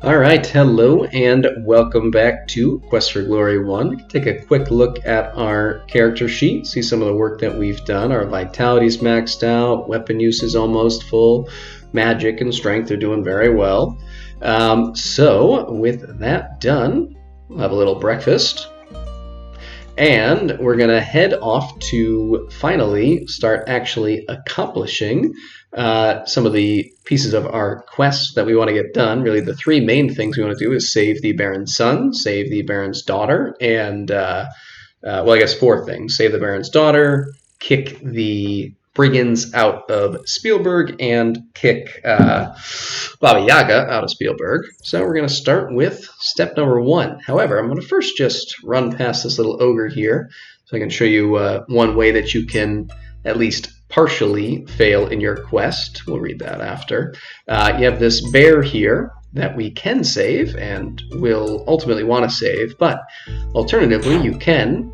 All right, hello and welcome back to Quest for Glory 1. Take a quick look at our character sheet, see some of the work that we've done. Our vitality's maxed out, weapon use is almost full, magic and strength are doing very well. So with that done, we'll have a little breakfast. And we're going to head off to finally start actually accomplishing some of the pieces of our quest that we want to get done. Really, the three main things we want to do is save the Baron's son, save the Baron's daughter, and, well, I guess four things. Save the Baron's daughter, kick the brigands out of Spielberg, and kick Baba Yaga out of Spielberg. So we're going to start with step number 1. However, I'm going to first just run past this little ogre here so I can show you one way that you can at least partially fail in your quest. We'll read that after. You have this bear here that we can save and will ultimately want to save, but alternatively you can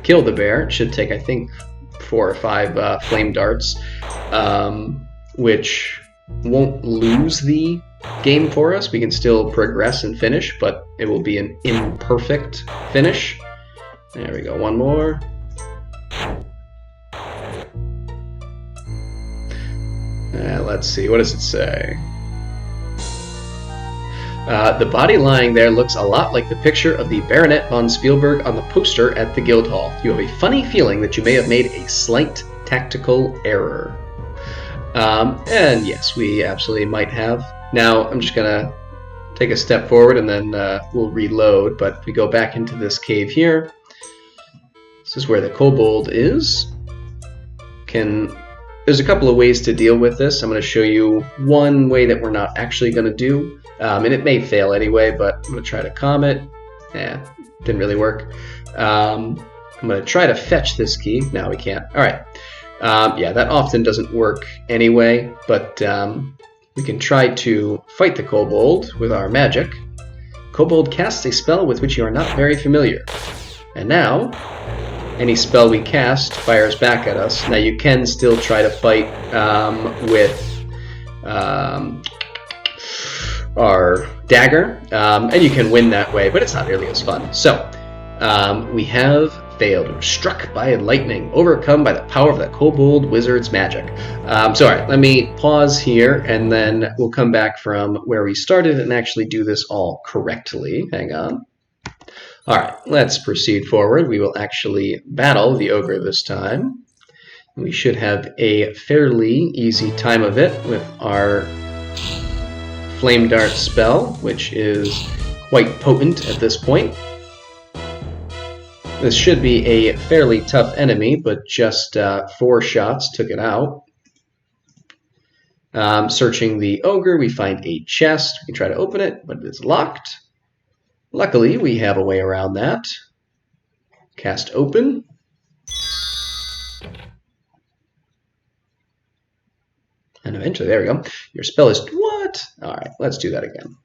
kill the bear. It should take, I think, 4 or 5 flame darts, which won't lose the game for us. We can still progress and finish, but it will be an imperfect finish. There we go, one more. Let's see, what does it say? The body lying there looks a lot like the picture of the Baronet von Spielberg on the poster at the Guildhall. You have a funny feeling that you may have made a slight tactical error. And yes, we absolutely might have. Now, I'm just going to take a step forward and then we'll reload. But if we go back into this cave here, this is where the kobold is. There's a couple of ways to deal with this. I'm going to show you one way that we're not actually going to do. And it may fail anyway, but I'm going to try to calm it. Didn't really work. I'm going to try to fetch this key. No, we can't. All right. Yeah, that often doesn't work anyway, but we can try to fight the kobold with our magic. Kobold casts a spell with which you are not very familiar. And now, any spell we cast fires back at us. Now you can still try to fight with our dagger, and you can win that way, but it's not nearly as fun. So, we have failed. We're struck by lightning, overcome by the power of the kobold wizard's magic. So, all right, let me pause here, and then we'll come back from where we started and actually do this all correctly. Hang on. All right, let's proceed forward. We will actually battle the ogre this time. We should have a fairly easy time of it with our Flame Dart spell, which is quite potent at this point. This should be a fairly tough enemy, but just 4 shots took it out. Searching the ogre, we find a chest. We can try to open it, but it is locked. Luckily, we have a way around that. Cast open. And eventually, there we go. Your spell is... What? All right, let's do that again.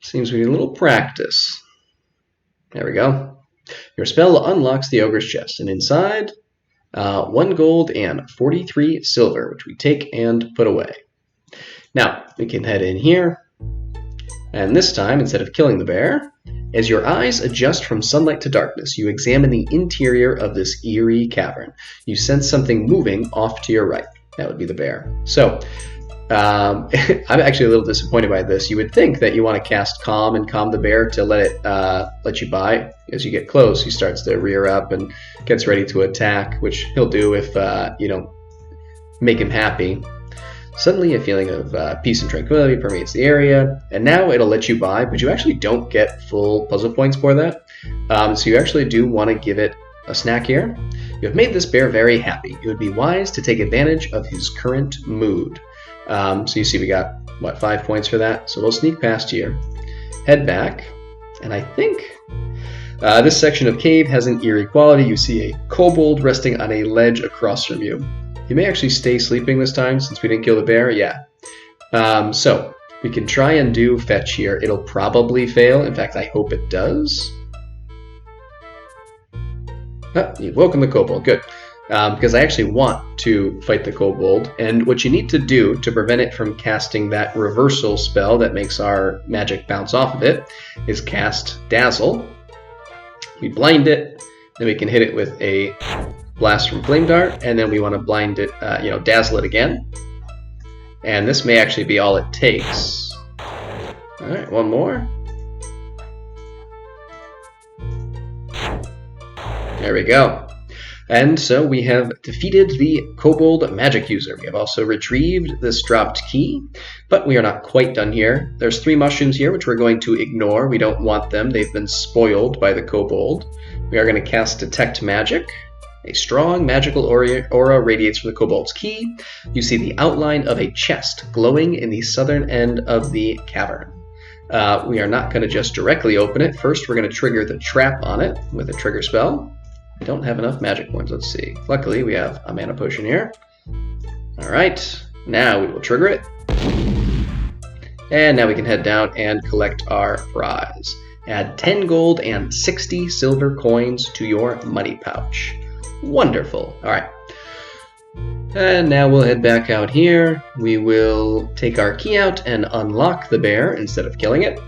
Seems we need a little practice. There we go. Your spell unlocks the ogre's chest, and inside, 1 gold and 43 silver, which we take and put away. Now, we can head in here, and this time, instead of killing the bear, as your eyes adjust from sunlight to darkness, you examine the interior of this eerie cavern. You sense something moving off to your right. That would be the bear. So, I'm actually a little disappointed by this. You would think that you want to cast Calm and calm the bear to let you by. As you get close, he starts to rear up and gets ready to attack, which he'll do if you don't make him happy. Suddenly, a feeling of peace and tranquility permeates the area, and now it'll let you by, but you actually don't get full puzzle points for that. So you actually do want to give it a snack here. You have made this bear very happy. It would be wise to take advantage of his current mood. So you see we got, what, 5 points for that? So we'll sneak past here, head back, and I think this section of cave has an eerie quality. You see a kobold resting on a ledge across from you. He may actually stay sleeping this time since we didn't kill the bear. Yeah. So we can try and do fetch here. It'll probably fail. In fact, I hope it does. Ah, you've woken the kobold. Good. because I actually want to fight the kobold. And what you need to do to prevent it from casting that reversal spell that makes our magic bounce off of it is cast Dazzle. We blind it, then we can hit it with a Blast from Flame Dart, and then we want to blind it, dazzle it again. And this may actually be all it takes. Alright, one more. There we go. And so we have defeated the Kobold Magic User. We have also retrieved this dropped key, but we are not quite done here. There's 3 mushrooms here, which we're going to ignore. We don't want them. They've been spoiled by the kobold. We are going to cast Detect Magic. A strong magical aura radiates from the kobold's key. You see the outline of a chest glowing in the southern end of the cavern. We are not going to just directly open it. First, we're going to trigger the trap on it with a trigger spell. I don't have enough magic points. Let's see. Luckily, we have a mana potion here. All right. Now we will trigger it. And now we can head down and collect our prize. Add 10 gold and 60 silver coins to your money pouch. Wonderful. All right. And now we'll head back out here. We will take our key out and unlock the bear instead of killing it.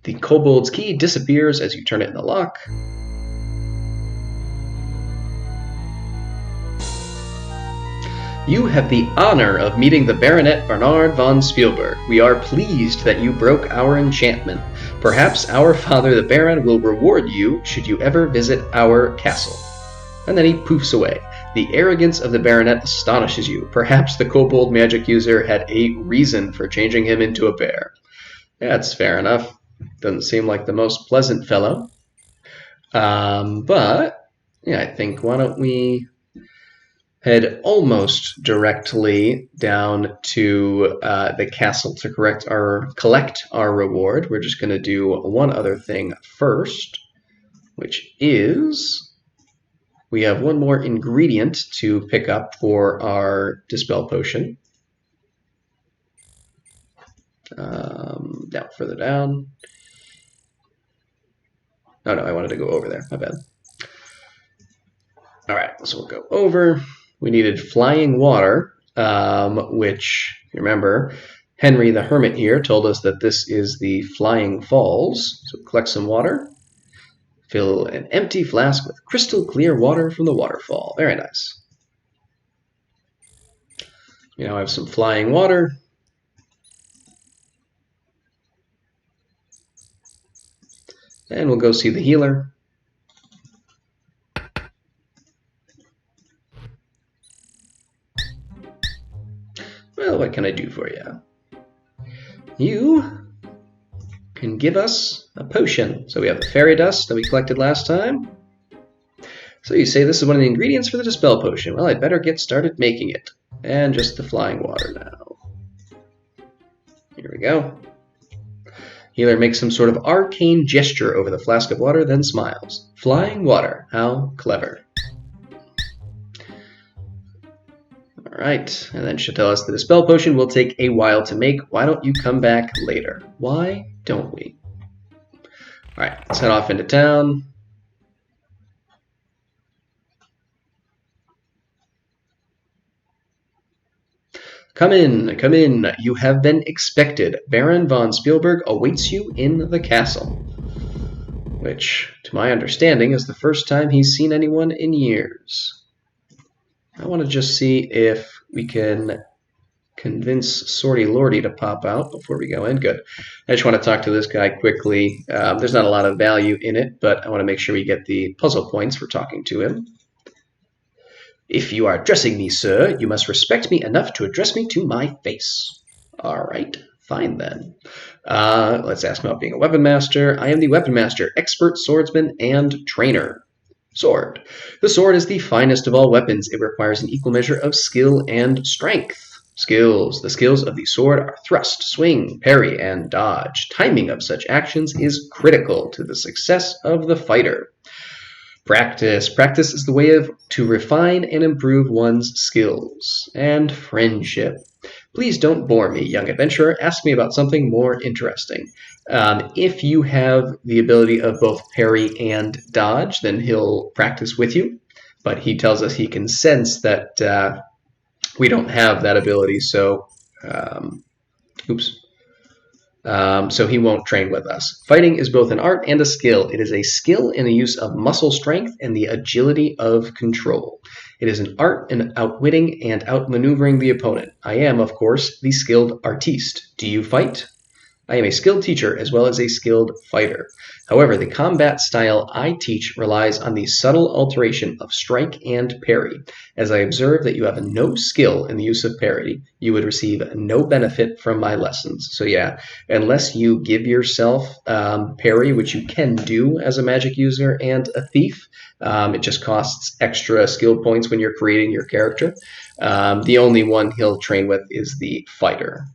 The kobold's key disappears as you turn it in the lock. You have the honor of meeting the Baronet Bernard von Spielberg. We are pleased that you broke our enchantment. Perhaps our father the Baron will reward you should you ever visit our castle. And then he poofs away. The arrogance of the Baronet astonishes you. Perhaps the Kobold Magic User had a reason for changing him into a bear. That's fair enough. Doesn't seem like the most pleasant fellow. But, yeah, I think why don't we head almost directly down to the castle to collect our reward. We're just going to do one other thing first, which is we have one more ingredient to pick up for our Dispel Potion. Now, further down. Oh, no, I wanted to go over there. My bad. All right, so we'll go over. We needed flying water, which, you remember, Henry the Hermit here told us that this is the Flying Falls. So collect some water. Fill an empty flask with crystal clear water from the waterfall. Very nice. You now have some flying water. And we'll go see the healer. Well, what can I do for you? You can give us a potion. So we have the fairy dust that we collected last time. So you say this is one of the ingredients for the Dispel Potion. Well, I'd better get started making it. And just the flying water now. Here we go. Healer makes some sort of arcane gesture over the flask of water, then smiles. Flying water. How clever. Alright, and then she'll tell us the Dispel Potion will take a while to make. Why don't you come back later? Why don't we? Alright, let's head off into town. Come in, come in. You have been expected. Baron von Spielberg awaits you in the castle. Which, to my understanding, is the first time he's seen anyone in years. I want to just see if we can convince Sorty Lordy to pop out before we go in. Good. I just want to talk to this guy quickly. There's not a lot of value in it, but I want to make sure we get the puzzle points for talking to him. If you are addressing me, sir, you must respect me enough to address me to my face. All right, fine then. Let's ask him about being a weapon master. I am the weapon master, expert swordsman, and trainer. Sword. The sword is the finest of all weapons. It requires an equal measure of skill and strength. Skills. The skills of the sword are thrust, swing, parry, and dodge. Timing of such actions is critical to the success of the fighter. Practice. Practice is the way to refine and improve one's skills. And friendship. Please don't bore me, young adventurer. Ask me about something more interesting. If you have the ability of both parry and dodge, then he'll practice with you. but he tells us he can sense that we don't have that ability, so so he won't train with us. Fighting is both an art and a skill. It is a skill in the use of muscle strength and the agility of control. It is an art in outwitting and outmaneuvering the opponent. I am, of course, the skilled artiste. Do you fight? I am a skilled teacher as well as a skilled fighter. However, the combat style I teach relies on the subtle alteration of strike and parry. As I observe that you have no skill in the use of parry, you would receive no benefit from my lessons. So yeah, unless you give yourself parry, which you can do as a magic user and a thief, it just costs extra skill points when you're creating your character. The only one he'll train with is the fighter.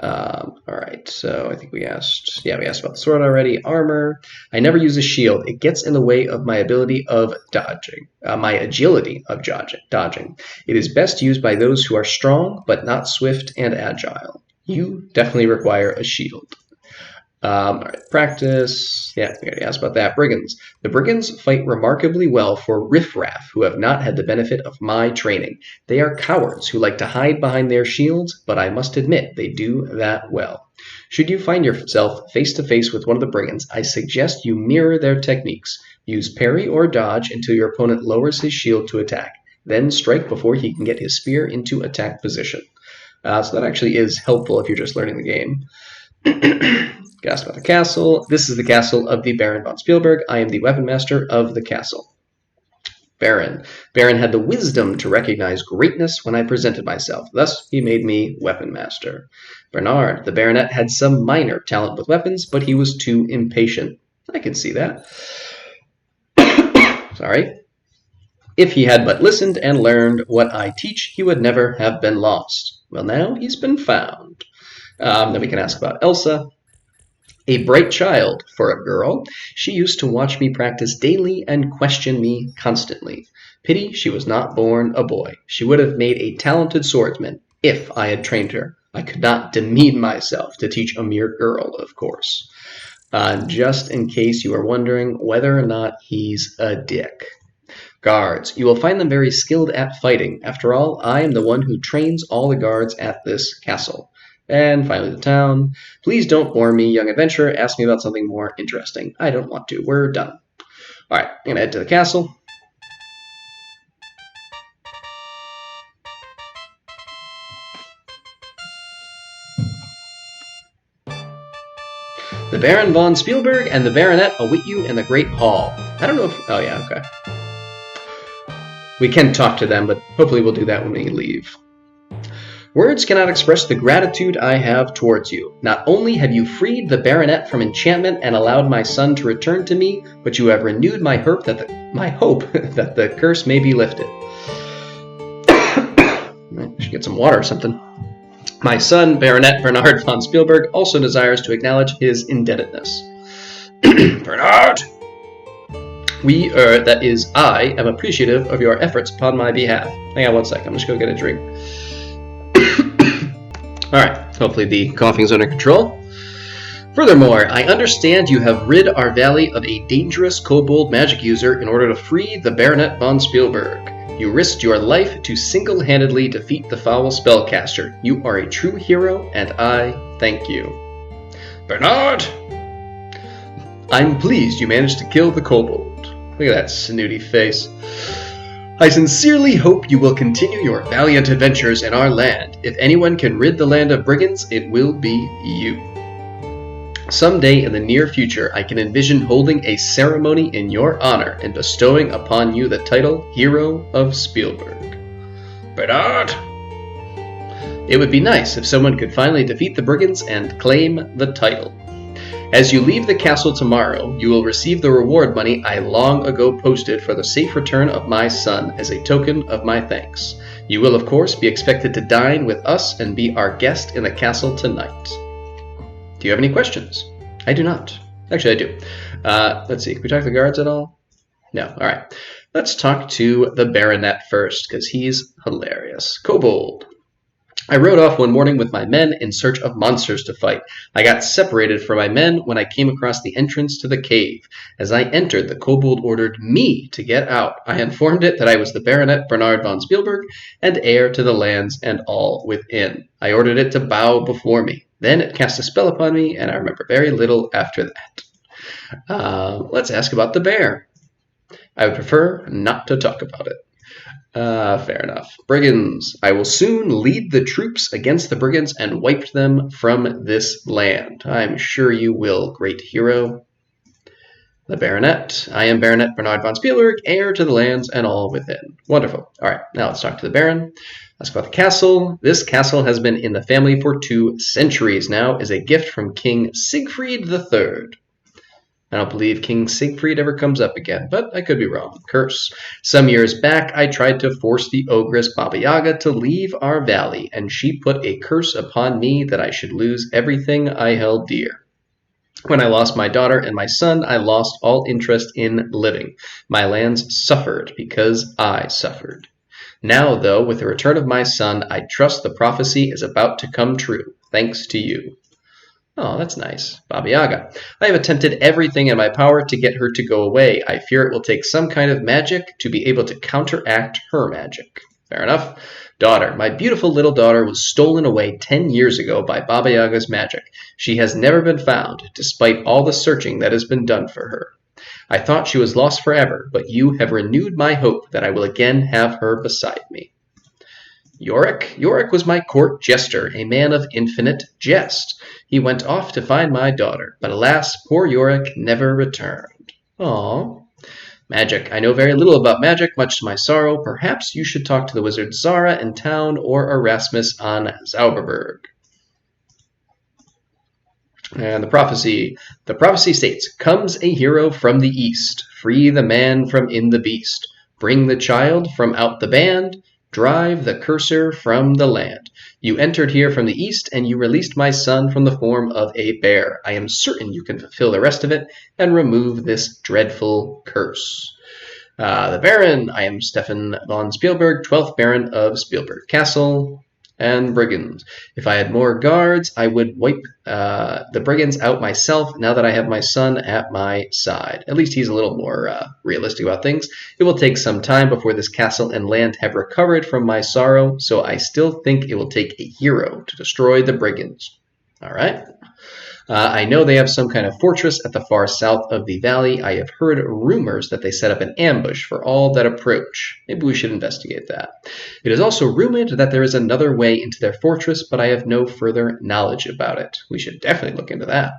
All right, so I think we asked about the sword already. Armor. I never use a shield. It gets in the way of my ability of dodging, my agility of dodging. It is best used by those who are strong, but not swift and agile. You definitely require a shield. All right, practice. Yeah, we already asked about that. Brigands. The brigands fight remarkably well for riffraff who have not had the benefit of my training. They are cowards who like to hide behind their shields, but I must admit they do that well. Should you find yourself face to face with one of the brigands, I suggest you mirror their techniques. Use parry or dodge until your opponent lowers his shield to attack. Then strike before he can get his spear into attack position. So that actually is helpful if you're just learning the game. Asked about the castle. This is the castle of the Baron von Spielberg. I am the weapon master of the castle. Baron. Baron had the wisdom to recognize greatness when I presented myself. Thus, he made me weapon master. Bernard. The baronet had some minor talent with weapons, but he was too impatient. I can see that. Sorry. If he had but listened and learned what I teach, he would never have been lost. Well, now he's been found. Then we can ask about Elsa. A bright child for a girl, she used to watch me practice daily and question me constantly. Pity she was not born a boy. She would have made a talented swordsman if I had trained her. I could not demean myself to teach a mere girl, of course. Just in case you are wondering whether or not he's a dick. Guards. You will find them very skilled at fighting. After all, I am the one who trains all the guards at this castle. And finally, the town. Please don't bore me, young adventurer. Ask me about something more interesting. I don't want to. We're done. All right, I'm going to head to the castle. The Baron von Spielberg and the Baronet await you in the Great Hall. I don't know if... Oh, yeah, okay. We can talk to them, but hopefully we'll do that when we leave. Words cannot express the gratitude I have towards you. Not only have you freed the baronet from enchantment and allowed my son to return to me, but you have renewed my hope that the curse may be lifted. I should get some water or something. My son, Baronet Bernard von Spielberg, also desires to acknowledge his indebtedness. Bernard! That is, I am appreciative of your efforts upon my behalf. Hang on one sec, I'm just going to get a drink. Alright, hopefully the coughing is under control. Furthermore, I understand you have rid our valley of a dangerous kobold magic user in order to free the Baronet von Spielberg. You risked your life to single-handedly defeat the foul spellcaster. You are a true hero, and I thank you. Bernard! I'm pleased you managed to kill the kobold. Look at that snooty face. I sincerely hope you will continue your valiant adventures in our land. If anyone can rid the land of brigands, it will be you. Someday in the near future, I can envision holding a ceremony in your honor and bestowing upon you the title Hero of Spielberg. Bernard! It would be nice if someone could finally defeat the brigands and claim the title. As you leave the castle tomorrow, you will receive the reward money I long ago posted for the safe return of my son as a token of my thanks. You will, of course, be expected to dine with us and be our guest in the castle tonight. Do you have any questions? I do not. Actually, I do. Let's see. Can we talk to the guards at all? No. All right. Let's talk to the Baronet first, because he's hilarious. Kobold. I rode off one morning with my men in search of monsters to fight. I got separated from my men when I came across the entrance to the cave. As I entered, the kobold ordered me to get out. I informed it that I was the Baronet Bernard von Spielberg and heir to the lands and all within. I ordered it to bow before me. Then it cast a spell upon me, and I remember very little after that. Let's ask about the bear. I would prefer not to talk about it. Fair enough. Brigands. I will soon lead the troops against the brigands and wipe them from this land. I'm sure you will, great hero. The Baronet. I am Baronet Bernard von Spielberg, heir to the lands and all within. Wonderful. All right, now let's talk to the Baron. Ask about the castle. This castle has been in the family for 2 centuries now, is a gift from King Siegfried III. I don't believe King Siegfried ever comes up again, but I could be wrong. Curse. Some years back, I tried to force the ogress Baba Yaga to leave our valley, and she put a curse upon me that I should lose everything I held dear. When I lost my daughter and my son, I lost all interest in living. My lands suffered because I suffered. Now, though, with the return of my son, I trust the prophecy is about to come true, thanks to you. Oh, that's nice. Baba Yaga. I have attempted everything in my power to get her to go away. I fear it will take some kind of magic to be able to counteract her magic. Fair enough. Daughter. My beautiful little daughter was stolen away 10 years ago by Baba Yaga's magic. She has never been found, despite all the searching that has been done for her. I thought she was lost forever, but you have renewed my hope that I will again have her beside me. Yorick. Yorick was my court jester, a man of infinite jest. He went off to find my daughter, but alas, poor Yorick never returned. Aww. Magic. I know very little about magic, much to my sorrow. Perhaps you should talk to the wizard Zara in town or Erasmus on Zauberberg. And the prophecy. The prophecy states, comes a hero from the east. Free the man from in the beast. Bring the child from out the band. Drive the cursor from the land. You entered here from the east, and you released my son from the form of a bear. I am certain you can fulfill the rest of it and remove this dreadful curse. The Baron. I am Stefan von Spielberg, 12th Baron of Spielberg Castle. And brigands. If I had more guards, I would wipe the brigands out myself now that I have my son at my side. At least he's a little more realistic about things. It will take some time before this castle and land have recovered from my sorrow, so I still think it will take a hero to destroy the brigands. All right. I know they have some kind of fortress at the far south of the valley. I have heard rumors that they set up an ambush for all that approach. Maybe we should investigate that. It is also rumored that there is another way into their fortress, but I have no further knowledge about it. We should definitely look into that.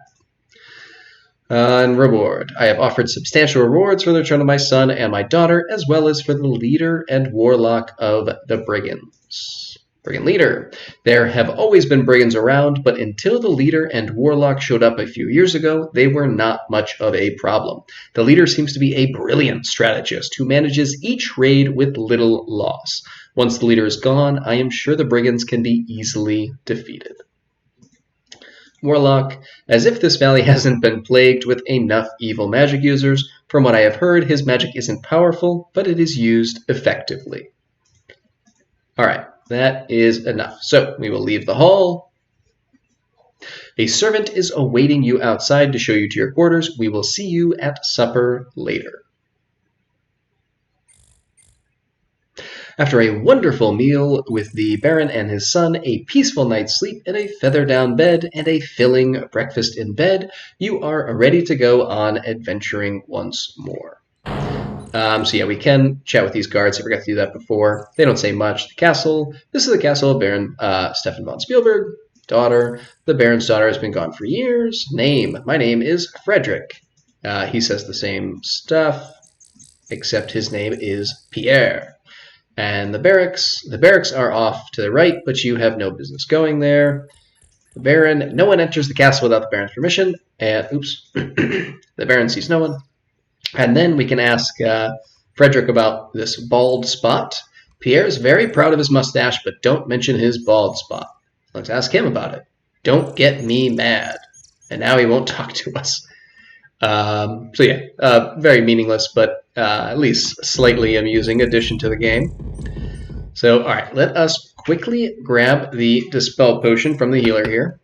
And reward. I have offered substantial rewards for the return of my son and my daughter, as well as for the leader and warlock of the brigands. Brigand leader. There have always been brigands around, but until the leader and warlock showed up a few years ago, they were not much of a problem. The leader seems to be a brilliant strategist who manages each raid with little loss. Once the leader is gone, I am sure the brigands can be easily defeated. Warlock. As if this valley hasn't been plagued with enough evil magic users. From what I have heard, his magic isn't powerful, but it is used effectively. Alright. That is enough. So we will leave the hall. A servant is awaiting you outside to show you to your quarters. We will see you at supper later. After a wonderful meal with the Baron and his son, a peaceful night's sleep in a feather-down bed, and a filling breakfast in bed, you are ready to go on adventuring once more. So yeah, we can chat with these guards. I forgot to do that before. They don't say much. The castle. This is the castle of Baron Stefan von Spielberg. Daughter. The Baron's daughter has been gone for years. Name. My name is Frederick. He says the same stuff, except his name is Pierre. And the barracks. The barracks are off to the right, but you have no business going there. The Baron. No one enters the castle without the Baron's permission. And oops, the Baron sees no one. And then we can ask Frederick about this bald spot. Pierre is very proud of his mustache, but don't mention his bald spot. Let's ask him about it. Don't get me mad. And now he won't talk to us. So yeah, very meaningless, but at least slightly amusing addition to the game. So, all right, let us quickly grab the Dispel Potion from the healer here.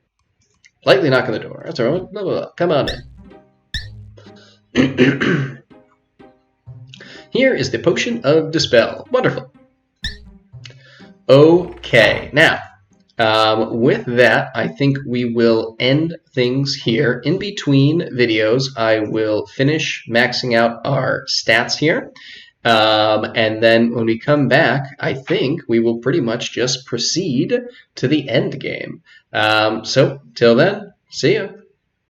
Lightly knock on the door. That's all right. Blah, blah, blah. Come on in. Here is the Potion of Dispel. Wonderful. Okay, now, with that, I think we will end things here. In between videos, I will finish maxing out our stats here. And then when we come back, I think we will pretty much just proceed to the end game. So, till then, see ya.